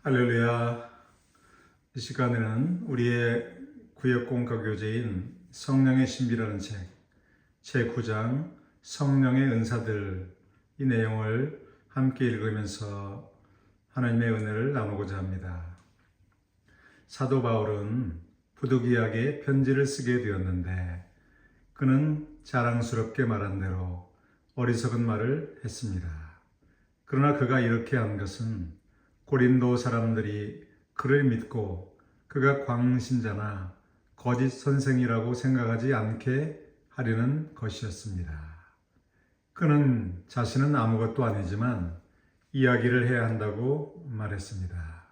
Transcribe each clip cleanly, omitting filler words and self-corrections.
할렐루야. 이 시간에는 우리의 구역공과 교재인 성령의 신비라는 책, 제9장 성령의 은사들, 이 내용을 함께 읽으면서 하나님의 은혜를 나누고자 합니다. 사도 바울은 부득이하게 편지를 쓰게 되었는데 그는 자랑스럽게 말한 대로 어리석은 말을 했습니다. 그러나 그가 이렇게 한 것은 고린도 사람들이 그를 믿고 그가 광신자나 거짓 선생이라고 생각하지 않게 하려는 것이었습니다. 그는 자신은 아무것도 아니지만 이야기를 해야 한다고 말했습니다.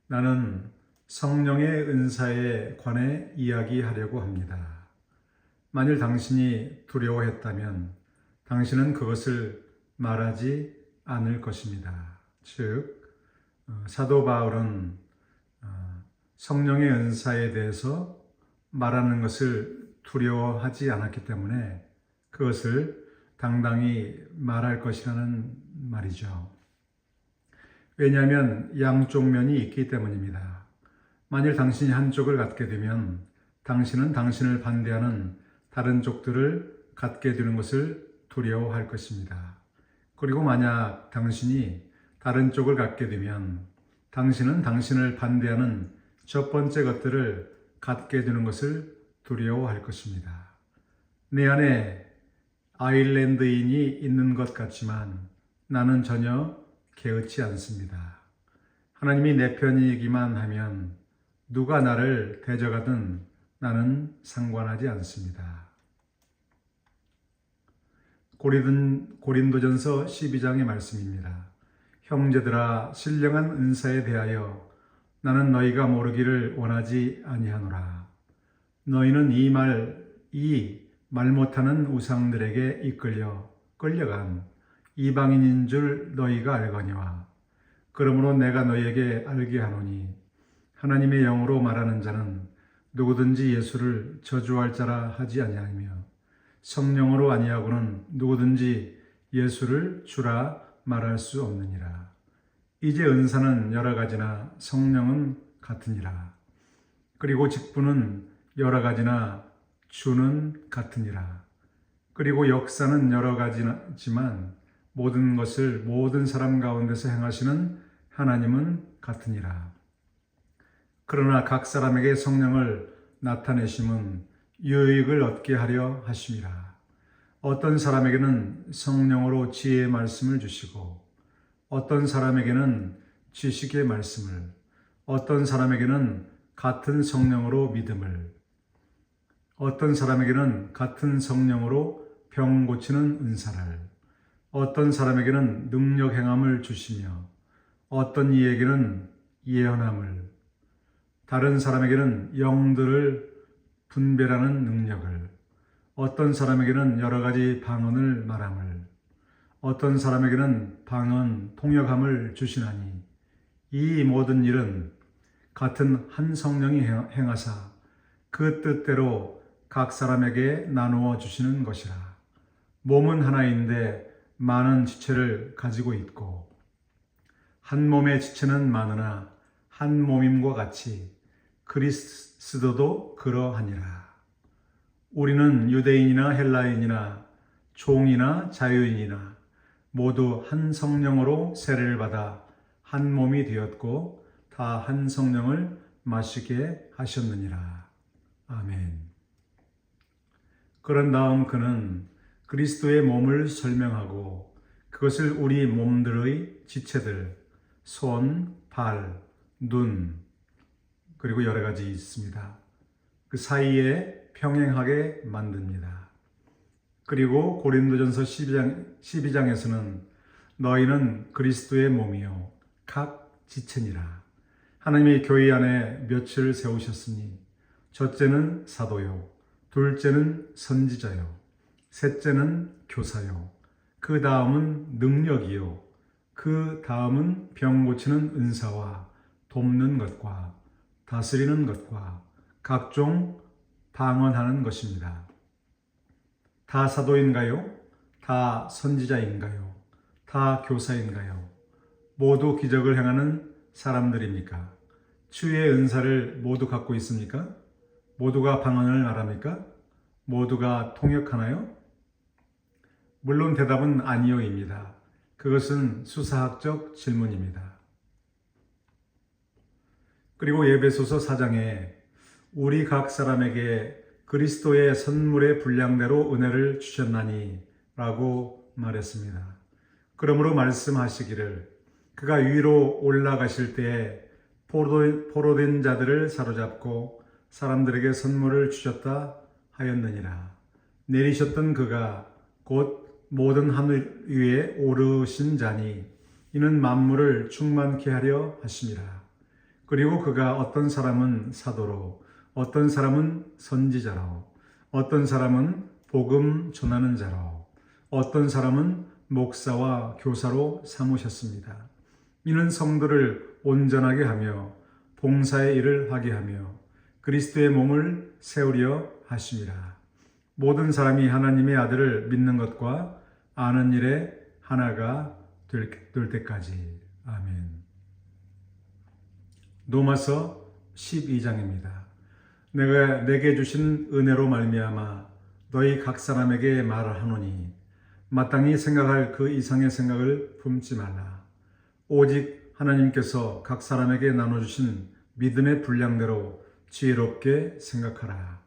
나는 성령의 은사에 관해 이야기하려고 합니다. 만일 당신이 두려워했다면 당신은 그것을 말하지 않을 것입니다. 즉, 사도 바울은 성령의 은사에 대해서 말하는 것을 두려워하지 않았기 때문에 그것을 당당히 말할 것이라는 말이죠. 왜냐하면 양쪽 면이 있기 때문입니다. 만일 당신이 한쪽을 갖게 되면 당신은 당신을 반대하는 다른 쪽들을 갖게 되는 것을 두려워할 것입니다. 그리고 만약 당신이 다른 쪽을 갖게 되면 당신은 당신을 반대하는 첫 번째 것들을 갖게 되는 것을 두려워할 것입니다. 내 안에 아일랜드인이 있는 것 같지만 나는 전혀 개의치 않습니다. 하나님이 내 편이기만 하면 누가 나를 대적하든 나는 상관하지 않습니다. 고린도전서 12장의 말씀입니다. 형제들아, 신령한 은사에 대하여 나는 너희가 모르기를 원하지 아니하노라. 너희는 이 말 못하는 우상들에게 끌려간 이방인인 줄 너희가 알거니와. 그러므로 내가 너희에게 알게 하노니 하나님의 영으로 말하는 자는 누구든지 예수를 저주할 자라 하지 아니하며 성령으로 아니하고는 누구든지 예수를 주라 말할 수 없느니라. 이제 은사는 여러 가지나 성령은 같으니라. 그리고 직분은 여러 가지나 주는 같으니라. 그리고 역사는 여러 가지지만 모든 것을 모든 사람 가운데서 행하시는 하나님은 같으니라. 그러나 각 사람에게 성령을 나타내심은 유익을 얻게 하려 하심이라. 어떤 사람에게는 성령으로 지혜의 말씀을 주시고 어떤 사람에게는 지식의 말씀을, 어떤 사람에게는 같은 성령으로 믿음을, 어떤 사람에게는 같은 성령으로 병 고치는 은사를, 어떤 사람에게는 능력 행함을 주시며 어떤 이에게는 예언함을, 다른 사람에게는 영들을 분별하는 능력을, 어떤 사람에게는 여러 가지 방언을 말함을, 어떤 사람에게는 방언, 통역함을 주시나니 이 모든 일은 같은 한 성령이 행하사 그 뜻대로 각 사람에게 나누어 주시는 것이라. 몸은 하나인데 많은 지체를 가지고 있고 한 몸의 지체는 많으나 한 몸임과 같이 그리스도도 그러하니라. 우리는 유대인이나 헬라인이나 종이나 자유인이나 모두 한 성령으로 세례를 받아 한 몸이 되었고 다 한 성령을 마시게 하셨느니라. 아멘. 그런 다음 그는 그리스도의 몸을 설명하고 그것을 우리 몸들의 지체들, 손, 발, 눈, 그리고 여러 가지 있습니다. 그 사이에 평행하게 만듭니다. 그리고 고린도전서 12장에서는 너희는 그리스도의 몸이요 각 지체니라. 하나님이 교회 안에 몇을 세우셨으니 첫째는 사도요, 둘째는 선지자요, 셋째는 교사요, 그 다음은 능력이요, 그 다음은 병 고치는 은사와 돕는 것과 다스리는 것과 각종 방언하는 것입니다. 다 사도인가요? 다 선지자인가요? 다 교사인가요? 모두 기적을 행하는 사람들입니까? 치유의 은사를 모두 갖고 있습니까? 모두가 방언을 말합니까? 모두가 통역하나요? 물론 대답은 아니요입니다. 그것은 수사학적 질문입니다. 그리고 에베소서 4장에 우리 각 사람에게 그리스도의 선물의 분량대로 은혜를 주셨나니 라고 말했습니다. 그러므로 말씀하시기를 그가 위로 올라가실 때에 포로된 자들을 사로잡고 사람들에게 선물을 주셨다 하였느니라. 내리셨던 그가 곧 모든 하늘 위에 오르신 자니 이는 만물을 충만케 하려 하심이라. 그리고 그가 어떤 사람은 사도로 어떤 사람은 선지자로 어떤 사람은 복음 전하는 자로 어떤 사람은 목사와 교사로 삼으셨습니다. 이는 성도를 온전하게 하며 봉사의 일을 하게 하며 그리스도의 몸을 세우려 하심이라. 모든 사람이 하나님의 아들을 믿는 것과 아는 일에 하나가 될 때까지. 아멘. 로마서 12장입니다. 내가 내게 주신 은혜로 말미암아 너희 각 사람에게 말을 하노니 마땅히 생각할 그 이상의 생각을 품지 말라. 오직 하나님께서 각 사람에게 나눠주신 믿음의 분량대로 지혜롭게 생각하라.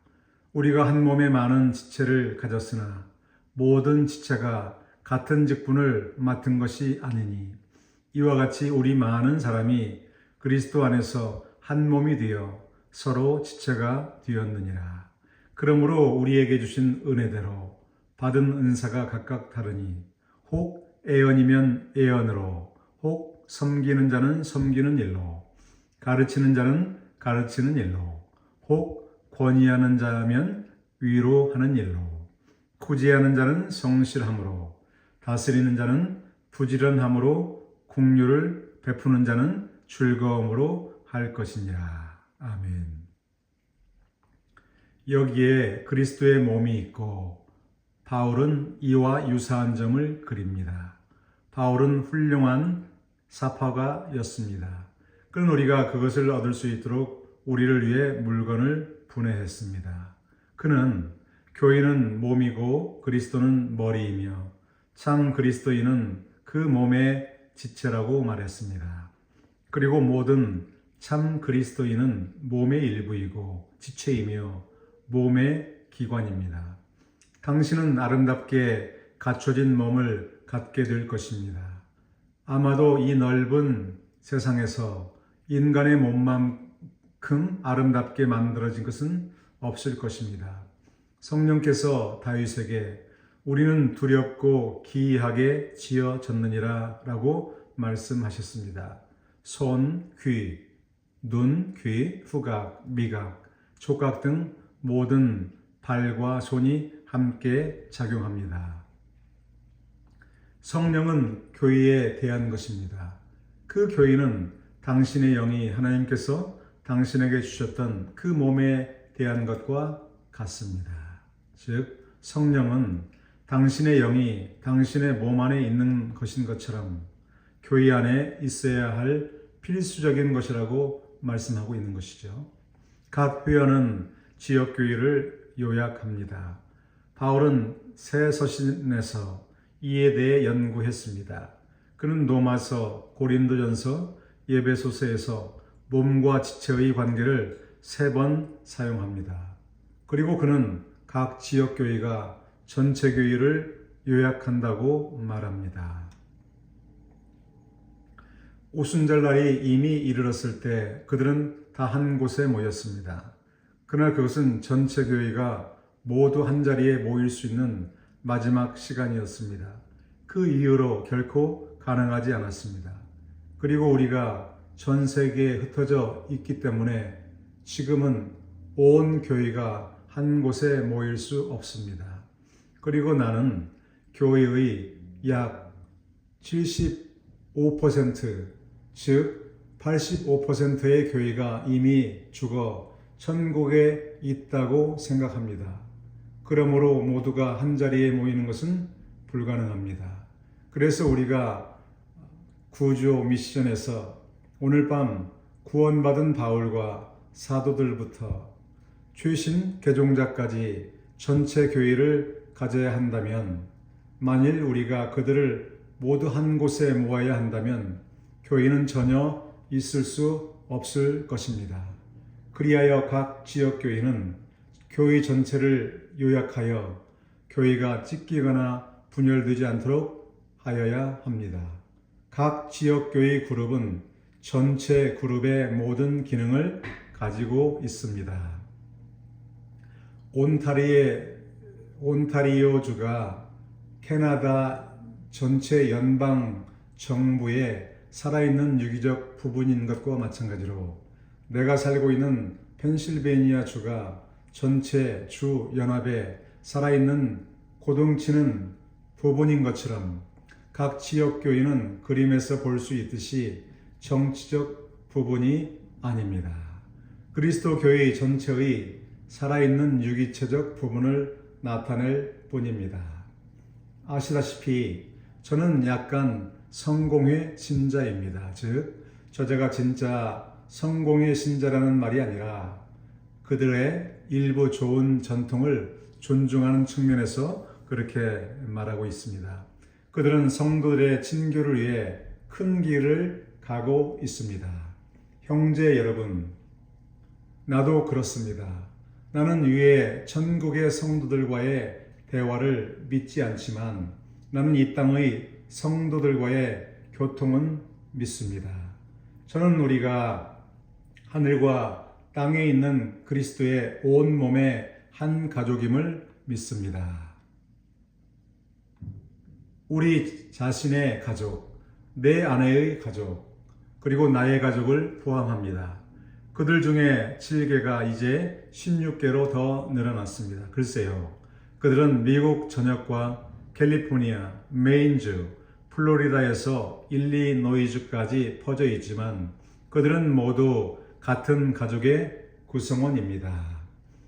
우리가 한 몸에 많은 지체를 가졌으나 모든 지체가 같은 직분을 맡은 것이 아니니 이와 같이 우리 많은 사람이 그리스도 안에서 한 몸이 되어 서로 지체가 되었느니라. 그러므로 우리에게 주신 은혜대로 받은 은사가 각각 다르니 혹 애언이면 애언으로 혹 섬기는 자는 섬기는 일로 가르치는 자는 가르치는 일로 혹 권위하는 자면 위로하는 일로 구제하는 자는 성실함으로 다스리는 자는 부지런함으로 긍휼을 베푸는 자는 즐거움으로 할 것이니라. 아멘. 여기에 그리스도의 몸이 있고 바울은 이와 유사한 점을 그립니다. 바울은 훌륭한 사파가였습니다. 그런 우리가 그것을 얻을 수 있도록 우리를 위해 물건을 분해했습니다. 그는 교회는 몸이고 그리스도는 머리이며 참 그리스도인은 그 몸의 지체라고 말했습니다. 그리고 모든 참 그리스도인은 몸의 일부이고 지체이며 몸의 기관입니다. 당신은 아름답게 갖춰진 몸을 갖게 될 것입니다. 아마도 이 넓은 세상에서 인간의 몸만큼 아름답게 만들어진 것은 없을 것입니다. 성령께서 다윗에게 우리는 두렵고 기이하게 지어졌느니라 라고 말씀하셨습니다. 손, 귀, 눈, 귀, 후각, 미각, 촉각 등 모든 발과 손이 함께 작용합니다. 성령은 교회에 대한 것입니다. 그 교회는 당신의 영이 하나님께서 당신에게 주셨던 그 몸에 대한 것과 같습니다. 즉, 성령은 당신의 영이 당신의 몸 안에 있는 것인 것처럼 교회 안에 있어야 할 필수적인 것이라고 말씀하고 있는 것이죠. 각 회원은 지역교회를 요약합니다. 바울은 새 서신에서 이에 대해 연구했습니다. 그는 로마서, 고린도전서, 에베소서에서 몸과 지체의 관계를 3번 사용합니다. 그리고 그는 각 지역교회가 전체 교회를 요약한다고 말합니다. 오순절날이 이미 이르렀을 때 그들은 다 한 곳에 모였습니다. 그날 그것은 전체 교회가 모두 한 자리에 모일 수 있는 마지막 시간이었습니다. 그 이후로 결코 가능하지 않았습니다. 그리고 우리가 전 세계에 흩어져 있기 때문에 지금은 온 교회가 한 곳에 모일 수 없습니다. 그리고 나는 교회의 약 75%, 즉 85%의 교회가 이미 죽어 천국에 있다고 생각합니다. 그러므로 모두가 한 자리에 모이는 것은 불가능합니다. 그래서 우리가 구조 미션에서 오늘 밤 구원받은 바울과 사도들부터 최신 개종자까지 전체 교회를 가져야 한다면, 만일 우리가 그들을 모두 한 곳에 모아야 한다면 교회는 전혀 있을 수 없을 것입니다. 그리하여 각 지역교회는 교회 전체를 요약하여 교회가 찢기거나 분열되지 않도록 하여야 합니다. 각 지역교회 그룹은 전체 그룹의 모든 기능을 가지고 있습니다. 온타리오주가 캐나다 전체 연방 정부의 살아있는 유기적 부분인 것과 마찬가지로, 내가 살고 있는 펜실베니아주가 전체 주 연합의 살아있는 고동치는 부분인 것처럼, 각 지역교회는 그림에서 볼 수 있듯이 정치적 부분이 아닙니다. 그리스도 교회 전체의 살아있는 유기체적 부분을 나타낼 뿐입니다. 아시다시피 저는 약간 성공회 신자입니다. 즉, 저자가 진짜 성공의 신자라는 말이 아니라 그들의 일부 좋은 전통을 존중하는 측면에서 그렇게 말하고 있습니다. 그들은 성도들의 친교를 위해 큰 길을 가고 있습니다. 형제 여러분, 나도 그렇습니다. 나는 위에 천국의 성도들과의 대화를 믿지 않지만 나는 이 땅의 성도들과의 교통은 믿습니다. 저는 우리가 하늘과 땅에 있는 그리스도의 온 몸의 한 가족임을 믿습니다. 우리 자신의 가족, 내 아내의 가족, 그리고 나의 가족을 포함합니다. 그들 중에 7개가 이제 16개로 더 늘어났습니다. 글쎄요, 그들은 미국 전역과 캘리포니아, 메인주, 플로리다에서 일리노이주까지 퍼져 있지만 그들은 모두 같은 가족의 구성원입니다.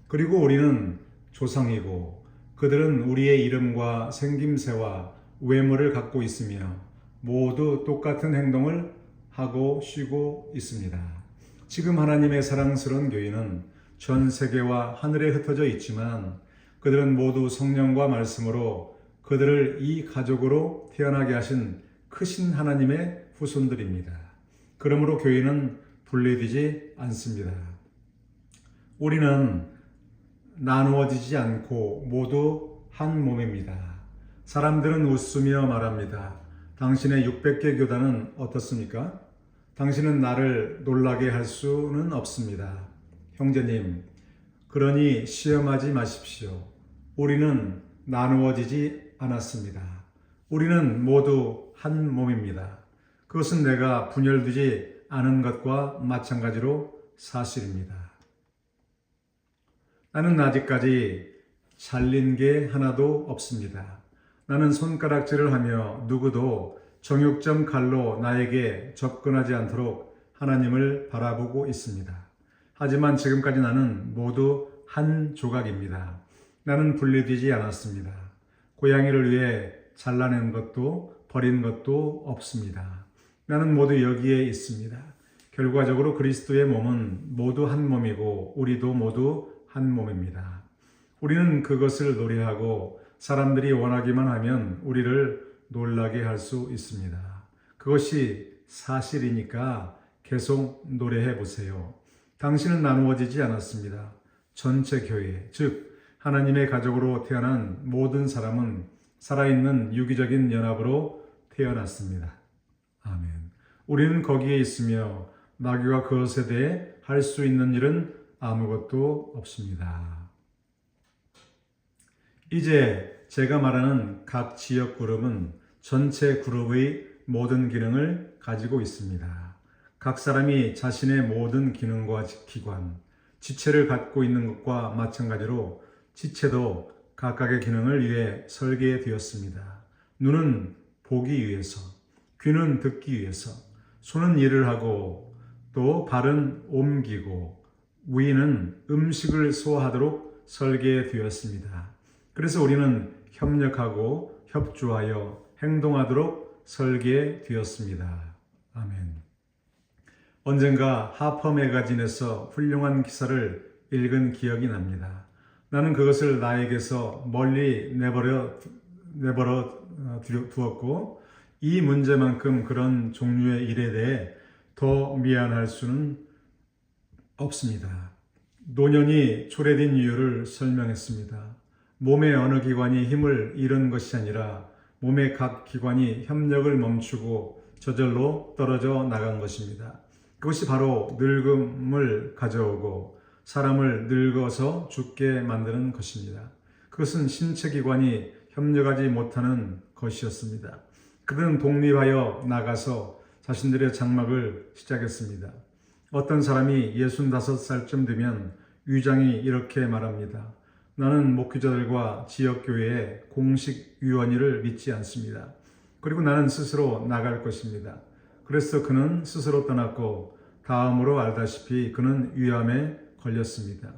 그리고 우리는 조상이고 그들은 우리의 이름과 생김새와 외모를 갖고 있으며 모두 똑같은 행동을 하고 쉬고 있습니다. 지금 하나님의 사랑스러운 교회는 전 세계와 하늘에 흩어져 있지만 그들은 모두 성령과 말씀으로 그들을 이 가족으로 태어나게 하신 크신 하나님의 후손들입니다. 그러므로 교회는 분리되지 않습니다. 우리는 나누어지지 않고 모두 한 몸입니다. 사람들은 웃으며 말합니다. 당신의 600개 교단은 어떻습니까? 당신은 나를 놀라게 할 수는 없습니다. 형제님, 그러니 시험하지 마십시오. 우리는 나누어지지 않았습니다. 우리는 모두 한 몸입니다. 그것은 내가 분열되지 않은 것과 마찬가지로 사실입니다. 나는 아직까지 잘린 게 하나도 없습니다. 나는 손가락질을 하며 누구도 정육점 칼로 나에게 접근하지 않도록 하나님을 바라보고 있습니다. 하지만 지금까지 나는 모두 한 조각입니다. 나는 분리되지 않았습니다. 고양이를 위해 잘라낸 것도 버린 것도 없습니다. 나는 모두 여기에 있습니다. 결과적으로 그리스도의 몸은 모두 한 몸이고 우리도 모두 한 몸입니다. 우리는 그것을 노래하고 사람들이 원하기만 하면 우리를 놀라게 할 수 있습니다. 그것이 사실이니까 계속 노래해 보세요. 당신은 나누어지지 않았습니다. 전체 교회, 즉 하나님의 가족으로 태어난 모든 사람은 살아있는 유기적인 연합으로 태어났습니다. 아멘. 우리는 거기에 있으며 마귀가 그것에 대해 할 수 있는 일은 아무것도 없습니다. 이제 제가 말하는 각 지역 그룹은 전체 그룹의 모든 기능을 가지고 있습니다. 각 사람이 자신의 모든 기능과 기관, 지체를 갖고 있는 것과 마찬가지로 지체도 각각의 기능을 위해 설계되었습니다. 눈은 보기 위해서, 귀는 듣기 위해서, 손은 일을 하고 또 발은 옮기고 위는 음식을 소화하도록 설계되었습니다. 그래서 우리는 협력하고 협조하여 행동하도록 설계되었습니다. 아멘. 언젠가 하퍼 매거진에서 훌륭한 기사를 읽은 기억이 납니다. 나는 그것을 나에게서 멀리 내버려 두었고 이 문제만큼 그런 종류의 일에 대해 더 미안할 수는 없습니다. 노년이 초래된 이유를 설명했습니다. 몸의 어느 기관이 힘을 잃은 것이 아니라 몸의 각 기관이 협력을 멈추고 저절로 떨어져 나간 것입니다. 그것이 바로 늙음을 가져오고 사람을 늙어서 죽게 만드는 것입니다. 그것은 신체 기관이 협력하지 못하는 것이었습니다. 그들은 독립하여 나가서 자신들의 장막을 시작했습니다. 어떤 사람이 65살쯤 되면 위장이 이렇게 말합니다. 나는 목회자들과 지역교회의 공식 위원회를 믿지 않습니다. 그리고 나는 스스로 나갈 것입니다. 그래서 그는 스스로 떠났고 다음으로 알다시피 그는 위암에 걸렸습니다.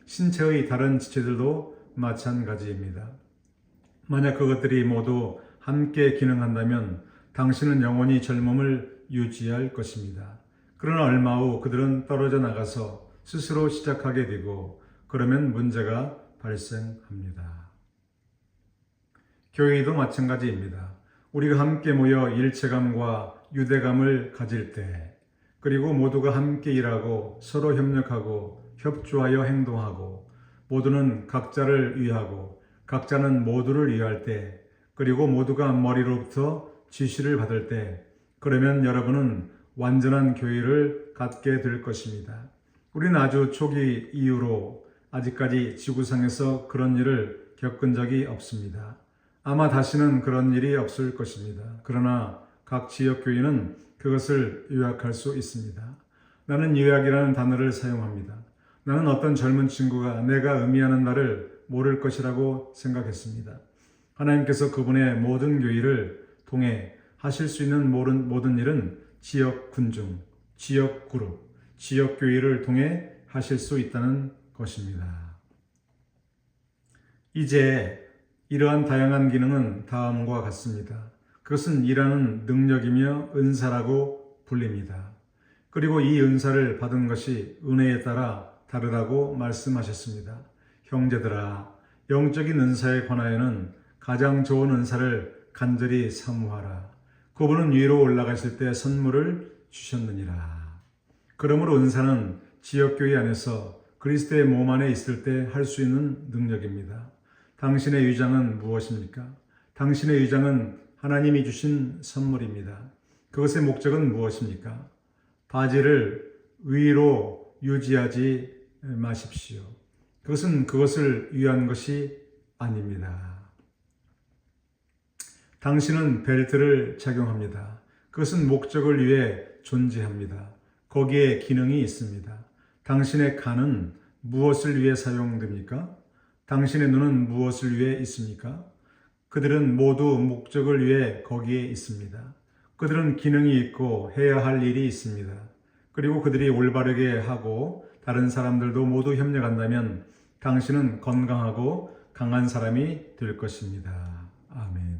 신체의 다른 지체들도 마찬가지입니다. 만약 그것들이 모두 함께 기능한다면 당신은 영원히 젊음을 유지할 것입니다. 그러나 얼마 후 그들은 떨어져 나가서 스스로 시작하게 되고 그러면 문제가 발생합니다. 교회도 마찬가지입니다. 우리가 함께 모여 일체감과 유대감을 가질 때 그리고 모두가 함께 일하고 서로 협력하고 협조하여 행동하고 모두는 각자를 위하고 각자는 모두를 위할 때 그리고 모두가 머리로부터 지시를 받을 때 그러면 여러분은 완전한 교회를 갖게 될 것입니다. 우리는 아주 초기 이후로 아직까지 지구상에서 그런 일을 겪은 적이 없습니다. 아마 다시는 그런 일이 없을 것입니다. 그러나 각 지역교회는 그것을 요약할 수 있습니다. 나는 요약이라는 단어를 사용합니다. 나는 어떤 젊은 친구가 내가 의미하는 말을 모를 것이라고 생각했습니다. 하나님께서 그분의 모든 교회를 통해 하실 수 있는 모든 일은 지역 군중, 지역 그룹, 지역 교회를 통해 하실 수 있다는 것입니다. 이제 이러한 다양한 기능은 다음과 같습니다. 그것은 일하는 능력이며 은사라고 불립니다. 그리고 이 은사를 받은 것이 은혜에 따라 다르다고 말씀하셨습니다. 형제들아, 영적인 은사에 관하여는 가장 좋은 은사를 간절히 사모하라. 그분은 위로 올라가실 때 선물을 주셨느니라. 그러므로 은사는 지역교회 안에서 그리스도의 몸 안에 있을 때 할 수 있는 능력입니다. 당신의 위장은 무엇입니까? 당신의 위장은 하나님이 주신 선물입니다. 그것의 목적은 무엇입니까? 바지를 위로 유지하지 마십시오. 그것은 그것을 위한 것이 아닙니다. 당신은 벨트를 착용합니다. 그것은 목적을 위해 존재합니다. 거기에 기능이 있습니다. 당신의 간은 무엇을 위해 사용됩니까? 당신의 눈은 무엇을 위해 있습니까? 그들은 모두 목적을 위해 거기에 있습니다. 그들은 기능이 있고 해야 할 일이 있습니다. 그리고 그들이 올바르게 하고 다른 사람들도 모두 협력한다면 당신은 건강하고 강한 사람이 될 것입니다. 아멘.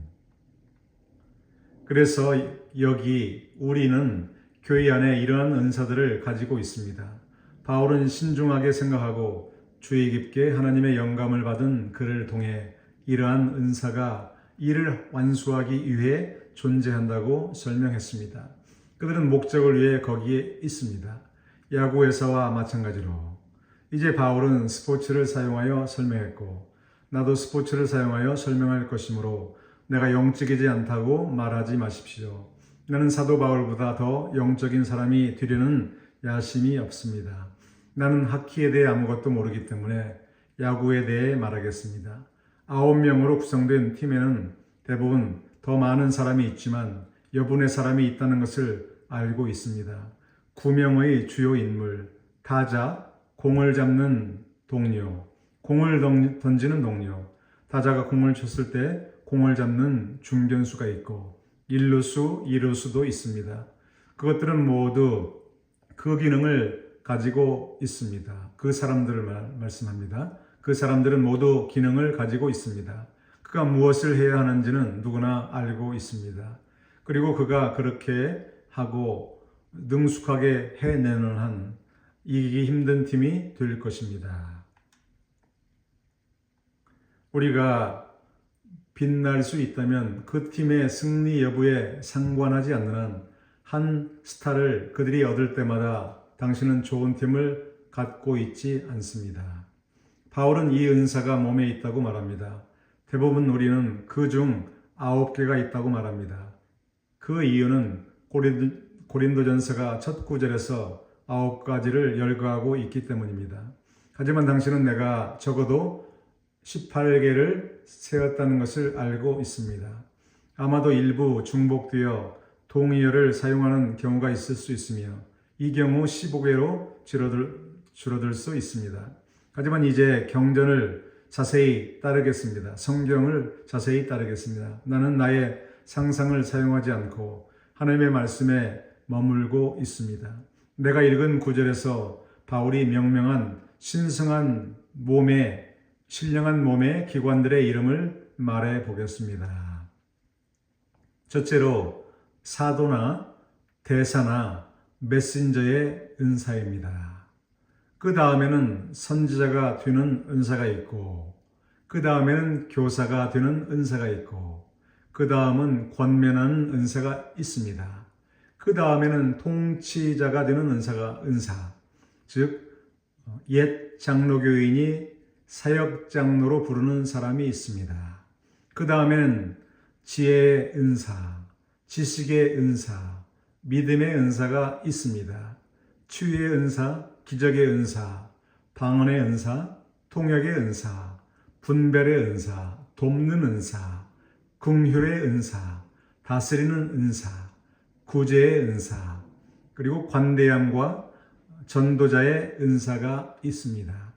그래서 여기 우리는 교회 안에 이러한 은사들을 가지고 있습니다. 바울은 신중하게 생각하고 주의 깊게 하나님의 영감을 받은 그를 통해 이러한 은사가 이를 완수하기 위해 존재한다고 설명했습니다. 그들은 목적을 위해 거기에 있습니다. 야구회사와 마찬가지로 이제 바울은 스포츠를 사용하여 설명했고 나도 스포츠를 사용하여 설명할 것이므로 내가 영적이지 않다고 말하지 마십시오. 나는 사도 바울보다 더 영적인 사람이 되려는 야심이 없습니다. 나는 하키에 대해 아무것도 모르기 때문에 야구에 대해 말하겠습니다. 9명으로 구성된 팀에는 대부분 더 많은 사람이 있지만 여분의 사람이 있다는 것을 알고 있습니다. 9명의 주요 인물, 타자, 공을 잡는 동료, 공을 던지는 동료, 타자가 공을 쳤을 때 공을 잡는 중견수가 있고 1루수, 2루수도 있습니다. 그것들은 모두 그 기능을 가지고 있습니다. 그 사람들을 말씀합니다. 그 사람들은 모두 기능을 가지고 있습니다. 그가 무엇을 해야 하는지는 누구나 알고 있습니다. 그리고 그가 그렇게 하고 능숙하게 해내는 한 이기기 힘든 팀이 될 것입니다. 우리가 빛날 수 있다면 그 팀의 승리 여부에 상관하지 않는 한 스타를 그들이 얻을 때마다 당신은 좋은 팀을 갖고 있지 않습니다. 바울은 이 은사가 몸에 있다고 말합니다. 대부분 우리는 그 중 9개가 있다고 말합니다. 그 이유는 고린도전서가 첫 구절에서 9가지를 열거하고 있기 때문입니다. 하지만 당신은 내가 적어도 18개를 세웠다는 것을 알고 있습니다. 아마도 일부 중복되어 동의어를 사용하는 경우가 있을 수 있으며 이 경우 15개로 줄어들 수 있습니다. 하지만 이제 경전을 자세히 따르겠습니다. 성경을 자세히 따르겠습니다. 나는 나의 상상을 사용하지 않고 하나님의 말씀에 머물고 있습니다. 내가 읽은 구절에서 바울이 명명한 신령한 몸의 기관들의 이름을 말해 보겠습니다. 첫째로 사도나 대사나 메신저의 은사입니다. 그 다음에는 선지자가 되는 은사가 있고, 그 다음에는 교사가 되는 은사가 있고, 그 다음은 권면하는 은사가 있습니다. 그 다음에는 통치자가 되는 은사, 즉 옛 장로교인이 사역장로로 부르는 사람이 있습니다. 그 다음에는 지혜의 은사, 지식의 은사, 믿음의 은사가 있습니다. 치유의 은사, 기적의 은사, 방언의 은사, 통역의 은사, 분별의 은사, 돕는 은사, 긍휼의 은사, 다스리는 은사, 구제의 은사, 그리고 관대함과 전도자의 은사가 있습니다.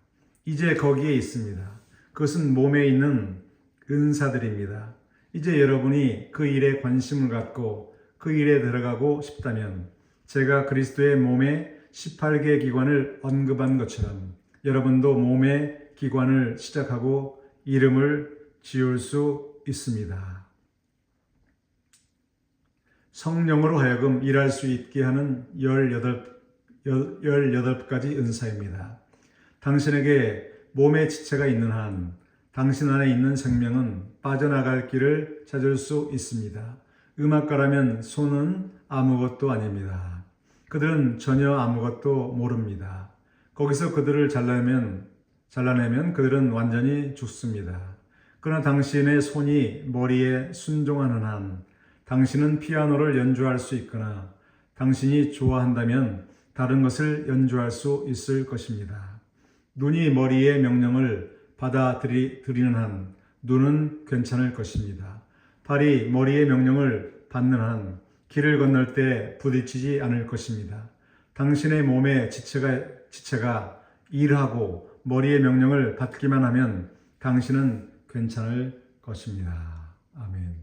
이제 거기에 있습니다. 그것은 몸에 있는 은사들입니다. 이제 여러분이 그 일에 관심을 갖고 그 일에 들어가고 싶다면 제가 그리스도의 몸의 18개 기관을 언급한 것처럼 여러분도 몸의 기관을 시작하고 이름을 지을 수 있습니다. 성령으로 하여금 일할 수 있게 하는 18가지 은사입니다. 당신에게 몸의 지체가 있는 한 당신 안에 있는 생명은 빠져나갈 길을 찾을 수 있습니다. 음악가라면 손은 아무것도 아닙니다. 그들은 전혀 아무것도 모릅니다. 거기서 그들을 잘라내면 그들은 완전히 죽습니다. 그러나 당신의 손이 머리에 순종하는 한 당신은 피아노를 연주할 수 있거나 당신이 좋아한다면 다른 것을 연주할 수 있을 것입니다. 눈이 머리의 명령을 받아들이는 한 눈은 괜찮을 것입니다. 발이 머리의 명령을 받는 한 길을 건널 때 부딪히지 않을 것입니다. 당신의 몸의 지체가 일하고 머리의 명령을 받기만 하면 당신은 괜찮을 것입니다. 아멘.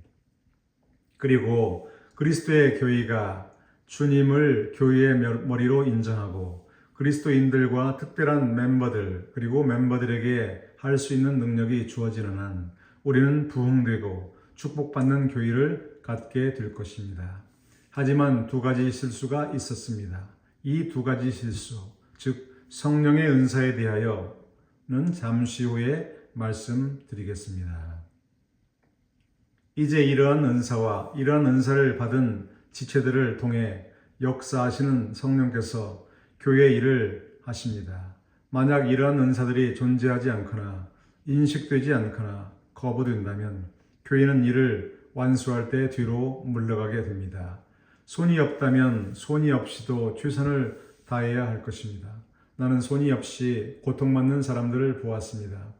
그리고 그리스도의 교회가 주님을 교회의 머리로 인정하고 그리스도인들과 특별한 멤버들 그리고 멤버들에게 할 수 있는 능력이 주어지는 한 우리는 부흥되고 축복받는 교회를 갖게 될 것입니다. 하지만 2가지 실수가 있었습니다. 이 2가지 실수, 즉 성령의 은사에 대하여는 잠시 후에 말씀드리겠습니다. 이제 이러한 은사와 이러한 은사를 받은 지체들을 통해 역사하시는 성령께서 교회 일을 하십니다. 만약 이러한 은사들이 존재하지 않거나 인식되지 않거나 거부된다면 교회는 이를 완수할 때 뒤로 물러가게 됩니다. 손이 없다면 손이 없이도 최선을 다해야 할 것입니다. 나는 손이 없이 고통받는 사람들을 보았습니다.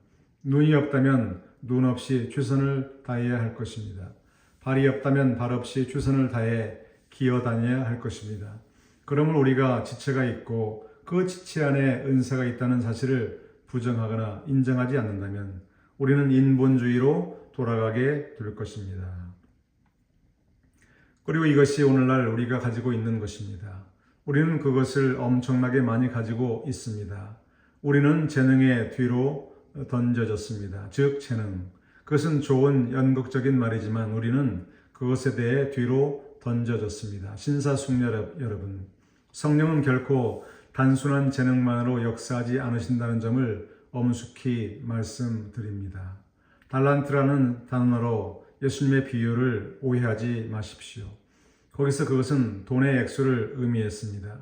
눈이 없다면 눈 없이 최선을 다해야 할 것입니다. 발이 없다면 발 없이 최선을 다해 기어다녀야 할 것입니다. 그러면 우리가 지체가 있고 그 지체 안에 은사가 있다는 사실을 부정하거나 인정하지 않는다면 우리는 인본주의로 돌아가게 될 것입니다. 그리고 이것이 오늘날 우리가 가지고 있는 것입니다. 우리는 그것을 엄청나게 많이 가지고 있습니다. 우리는 재능의 뒤로 던져졌습니다. 즉 재능. 그것은 좋은 연극적인 말이지만 우리는 그것에 대해 뒤로 던져졌습니다. 신사숙녀 여러분, 성령은 결코 단순한 재능만으로 역사하지 않으신다는 점을 엄숙히 말씀드립니다. 달란트라는 단어로 예수님의 비유를 오해하지 마십시오. 거기서 그것은 돈의 액수를 의미했습니다.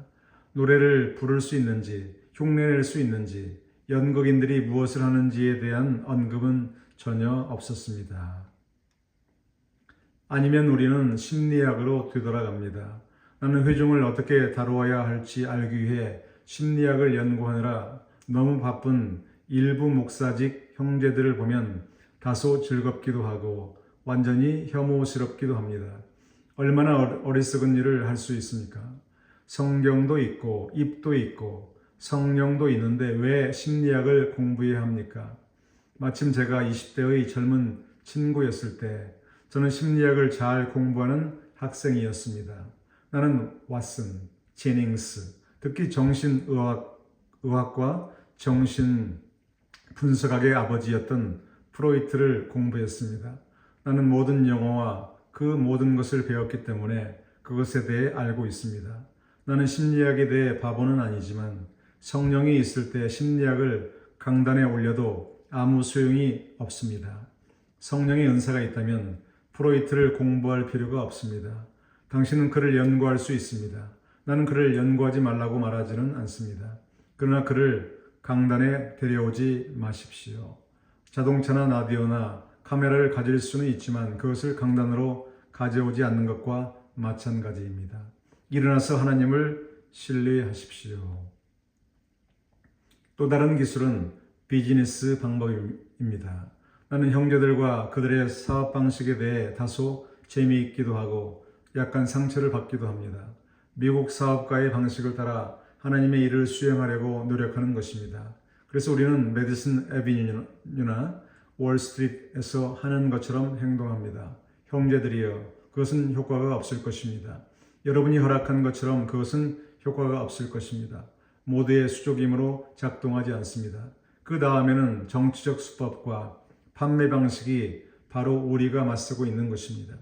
노래를 부를 수 있는지, 흉내낼 수 있는지, 연극인들이 무엇을 하는지에 대한 언급은 전혀 없었습니다. 아니면 우리는 심리학으로 되돌아갑니다. 나는 회중을 어떻게 다루어야 할지 알기 위해 심리학을 연구하느라 너무 바쁜 일부 목사직 형제들을 보면 다소 즐겁기도 하고 완전히 혐오스럽기도 합니다. 얼마나 어리석은 일을 할 수 있습니까? 성경도 있고 입도 있고 성령도 있는데 왜 심리학을 공부해야 합니까? 마침 제가 20대의 젊은 친구였을 때 저는 심리학을 잘 공부하는 학생이었습니다. 나는 왓슨, 제닝스, 특히 정신의학과 정신분석학의 아버지였던 프로이트를 공부했습니다. 나는 모든 영어와 그 모든 것을 배웠기 때문에 그것에 대해 알고 있습니다. 나는 심리학에 대해 바보는 아니지만 성령이 있을 때 심리학을 강단에 올려도 아무 소용이 없습니다. 성령의 은사가 있다면 프로이트를 공부할 필요가 없습니다. 당신은 그를 연구할 수 있습니다. 나는 그를 연구하지 말라고 말하지는 않습니다. 그러나 그를 강단에 데려오지 마십시오. 자동차나 라디오나 카메라를 가질 수는 있지만 그것을 강단으로 가져오지 않는 것과 마찬가지입니다. 일어나서 하나님을 신뢰하십시오. 또 다른 기술은 비즈니스 방법입니다. 나는 형제들과 그들의 사업 방식에 대해 다소 재미있기도 하고 약간 상처를 받기도 합니다. 미국 사업가의 방식을 따라 하나님의 일을 수행하려고 노력하는 것입니다. 그래서 우리는 메디슨 애비뉴나 월스트리트에서 하는 것처럼 행동합니다. 형제들이여, 그것은 효과가 없을 것입니다. 여러분이 허락한 것처럼 그것은 효과가 없을 것입니다. 모두의 수족임으로 작동하지 않습니다. 그 다음에는 정치적 수법과 판매 방식이 바로 우리가 맞서고 있는 것입니다.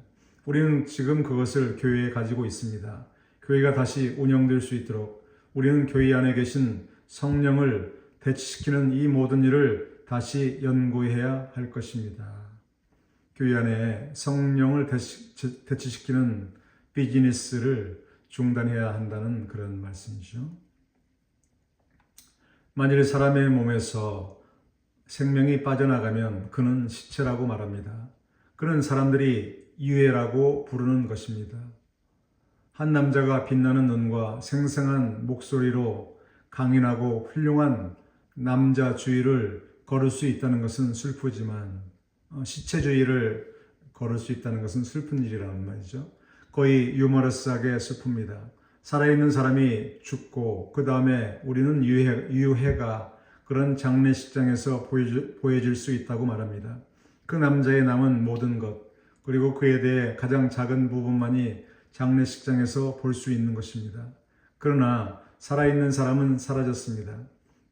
우리는 지금 그것을 교회에 가지고 있습니다. 교회가 다시 운영될 수 있도록 우리는 교회 안에 계신 성령을 대치시키는 이 모든 일을 다시 연구해야 할 것입니다. 교회 안에 성령을 대치시키는 비즈니스를 중단해야 한다는 그런 말씀이죠. 만일 사람의 몸에서 생명이 빠져나가면 그는 시체라고 말합니다. 그는 사람들이 유해라고 부르는 것입니다. 한 남자가 빛나는 눈과 생생한 목소리로 강인하고 훌륭한 남자주의를 걸을 수 있다는 것은 슬프지만 시체주의를 걸을 수 있다는 것은 슬픈 일이라는 말이죠. 거의 유머러스하게 슬픕니다. 살아있는 사람이 죽고 그 다음에 우리는 유해가 그런 장례식장에서 보여질 수 있다고 말합니다. 그 남자의 남은 모든 것 그리고 그에 대해 가장 작은 부분만이 장례식장에서 볼 수 있는 것입니다. 그러나 살아있는 사람은 사라졌습니다.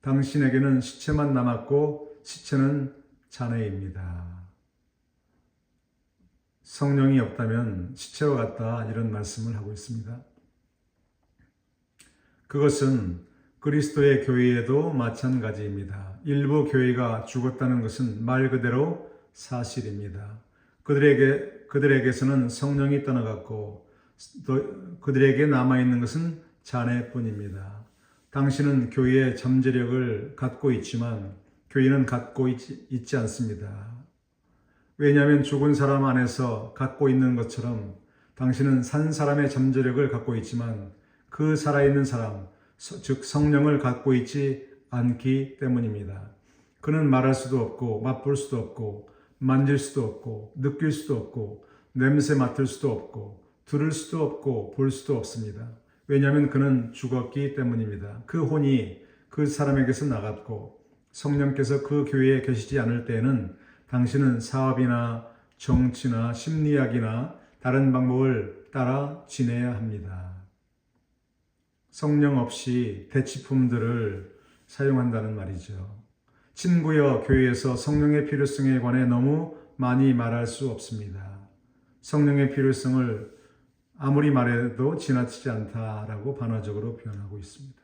당신에게는 시체만 남았고 시체는 잔해입니다. 성령이 없다면 시체와 같다 이런 말씀을 하고 있습니다. 그것은 그리스도의 교회에도 마찬가지입니다. 일부 교회가 죽었다는 것은 말 그대로 사실입니다. 그들에게서는 성령이 떠나갔고 그들에게 남아있는 것은 잔해뿐입니다. 당신은 교회의 잠재력을 갖고 있지만 교회는 갖고 있지 않습니다. 왜냐하면 죽은 사람 안에서 갖고 있는 것처럼 당신은 산 사람의 잠재력을 갖고 있지만 그 살아있는 사람, 즉 성령을 갖고 있지 않기 때문입니다. 그는 말할 수도 없고 맛볼 수도 없고 만질 수도 없고 느낄 수도 없고 냄새 맡을 수도 없고 들을 수도 없고 볼 수도 없습니다. 왜냐하면 그는 죽었기 때문입니다. 그 혼이 그 사람에게서 나갔고 성령께서 그 교회에 계시지 않을 때에는 당신은 사업이나 정치나 심리학이나 다른 방법을 따라 지내야 합니다. 성령 없이 대치품들을 사용한다는 말이죠. 친구여, 교회에서 성령의 필요성에 관해 너무 많이 말할 수 없습니다. 성령의 필요성을 아무리 말해도 지나치지 않다라고 반어적으로 표현하고 있습니다.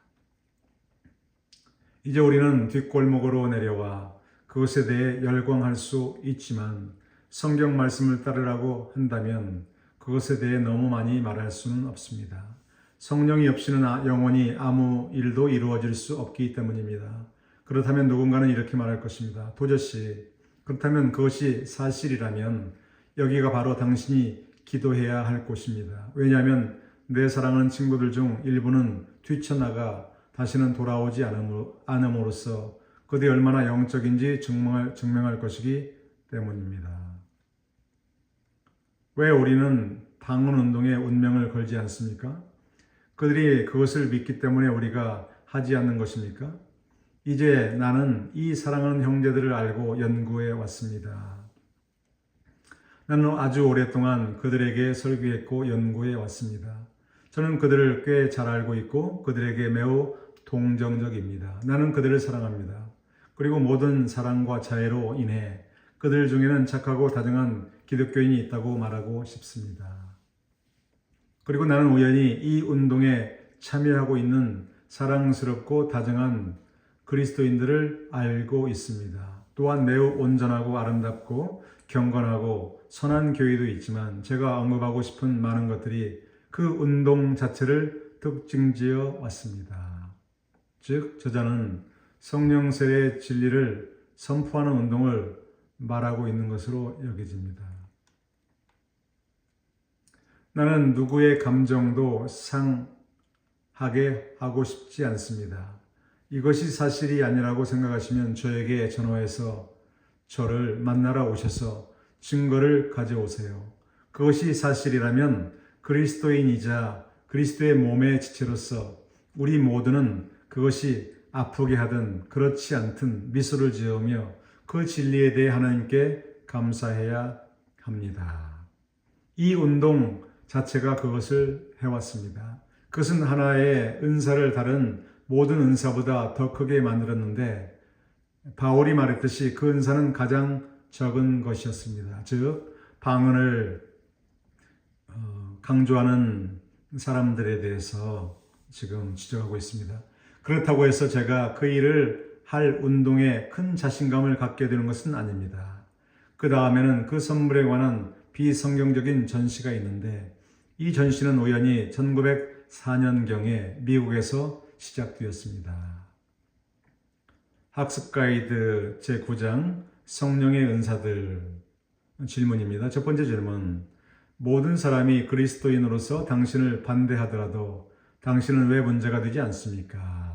이제 우리는 뒷골목으로 내려와 그것에 대해 열광할 수 있지만 성경 말씀을 따르라고 한다면 그것에 대해 너무 많이 말할 수는 없습니다. 성령이 없이는 영원히 아무 일도 이루어질 수 없기 때문입니다. 그렇다면 누군가는 이렇게 말할 것입니다. 도저히 그렇다면 그것이 사실이라면 여기가 바로 당신이 기도해야 할 곳입니다. 왜냐하면 내 사랑하는 친구들 중 일부는 뛰쳐나가 다시는 돌아오지 않음으로써 그들이 얼마나 영적인지 증명할 것이기 때문입니다. 왜 우리는 방언운동에 운명을 걸지 않습니까? 그들이 그것을 믿기 때문에 우리가 하지 않는 것입니까? 이제 나는 이 사랑하는 형제들을 알고 연구해 왔습니다. 나는 아주 오랫동안 그들에게 설교했고 연구해 왔습니다. 저는 그들을 꽤 잘 알고 있고 그들에게 매우 동정적입니다. 나는 그들을 사랑합니다. 그리고 모든 사랑과 자애로 인해 그들 중에는 착하고 다정한 기독교인이 있다고 말하고 싶습니다. 그리고 나는 우연히 이 운동에 참여하고 있는 사랑스럽고 다정한 그리스도인들을 알고 있습니다. 또한 매우 온전하고 아름답고 경건하고 선한 교회도 있지만 제가 언급하고 싶은 많은 것들이 그 운동 자체를 특징지어 왔습니다. 즉, 저자는 성령 세례의 진리를 선포하는 운동을 말하고 있는 것으로 여겨집니다. 나는 누구의 감정도 상하게 하고 싶지 않습니다. 이것이 사실이 아니라고 생각하시면 저에게 전화해서 저를 만나러 오셔서 증거를 가져오세요. 그것이 사실이라면 그리스도인이자 그리스도의 몸의 지체로서 우리 모두는 그것이 아프게 하든 그렇지 않든 미소를 지으며 그 진리에 대해 하나님께 감사해야 합니다. 이 운동 자체가 그것을 해왔습니다. 그것은 하나의 은사를 다른 모든 은사보다 더 크게 만들었는데 바울이 말했듯이 그 은사는 가장 적은 것이었습니다. 즉 방언을 강조하는 사람들에 대해서 지금 지적하고 있습니다. 그렇다고 해서 제가 그 일을 할 운동에 큰 자신감을 갖게 되는 것은 아닙니다. 그 다음에는 그 선물에 관한 비성경적인 전시가 있는데 이 전시는 우연히 1904년경에 미국에서 시작되었습니다. 학습 가이드 제9장 성령의 은사들 질문입니다. 첫 번째 질문. 모든 사람이 그리스도인으로서 당신을 반대하더라도 당신은 왜 문제가 되지 않습니까?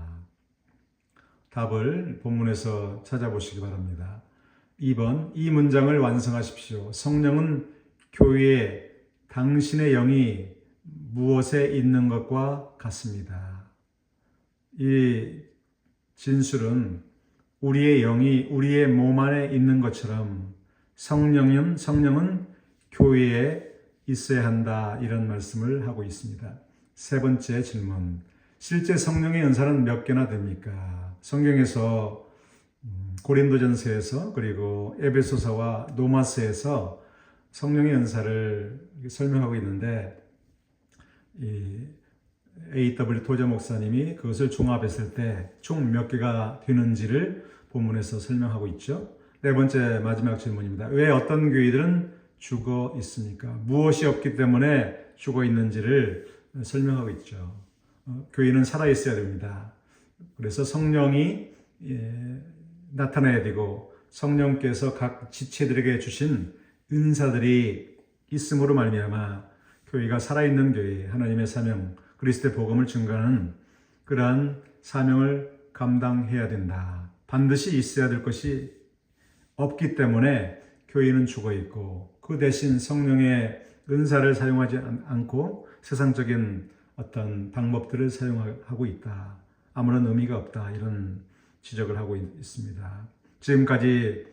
답을 본문에서 찾아보시기 바랍니다. 2번. 이 문장을 완성하십시오. 성령은 교회에 당신의 영이 무엇에 있는 것과 같습니다. 이 진술은 우리의 영이 우리의 몸 안에 있는 것처럼 성령은 교회에 있어야 한다, 이런 말씀을 하고 있습니다. 세 번째 질문. 실제 성령의 은사는 몇 개나 됩니까? 성경에서 고린도전서에서 그리고 에베소서와 로마서에서 성령의 은사를 설명하고 있는데 A.W. 토저 목사님이 그것을 종합했을 때 총 몇 개가 되는지를 본문에서 설명하고 있죠. 네 번째 마지막 질문입니다. 왜 어떤 교회들은 죽어 있습니까? 무엇이 없기 때문에 죽어 있는지를 설명하고 있죠. 교회는 살아있어야 됩니다. 그래서 성령이 나타나야 되고 성령께서 각 지체들에게 주신 은사들이 있음으로 말미암아 교회가 살아있는 교회, 하나님의 사명, 그리스도의 복음을 증거하는 그러한 사명을 감당해야 된다. 반드시 있어야 될 것이 없기 때문에 교회는 죽어 있고 그 대신 성령의 은사를 사용하지 않고 세상적인 어떤 방법들을 사용하고 있다. 아무런 의미가 없다. 이런 지적을 하고 있습니다. 지금까지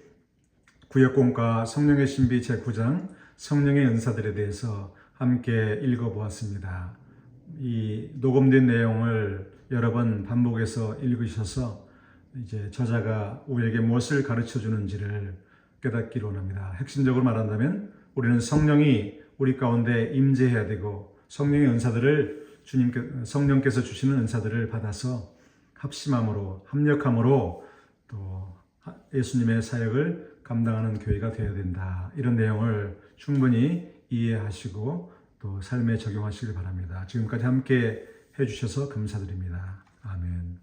구역공과 성령의 신비 제9장 성령의 은사들에 대해서 함께 읽어보았습니다. 이 녹음된 내용을 여러 번 반복해서 읽으셔서 이제 저자가 우리에게 무엇을 가르쳐 주는지를 깨닫기를 원합니다. 핵심적으로 말한다면 우리는 성령이 우리 가운데 임재해야 되고 성령의 은사들을 성령께서 주시는 은사들을 받아서 합심함으로 합력함으로 또 예수님의 사역을 감당하는 교회가 되어야 된다. 이런 내용을 충분히 이해하시고 또 삶에 적용하시길 바랍니다. 지금까지 함께 해주셔서 감사드립니다. 아멘.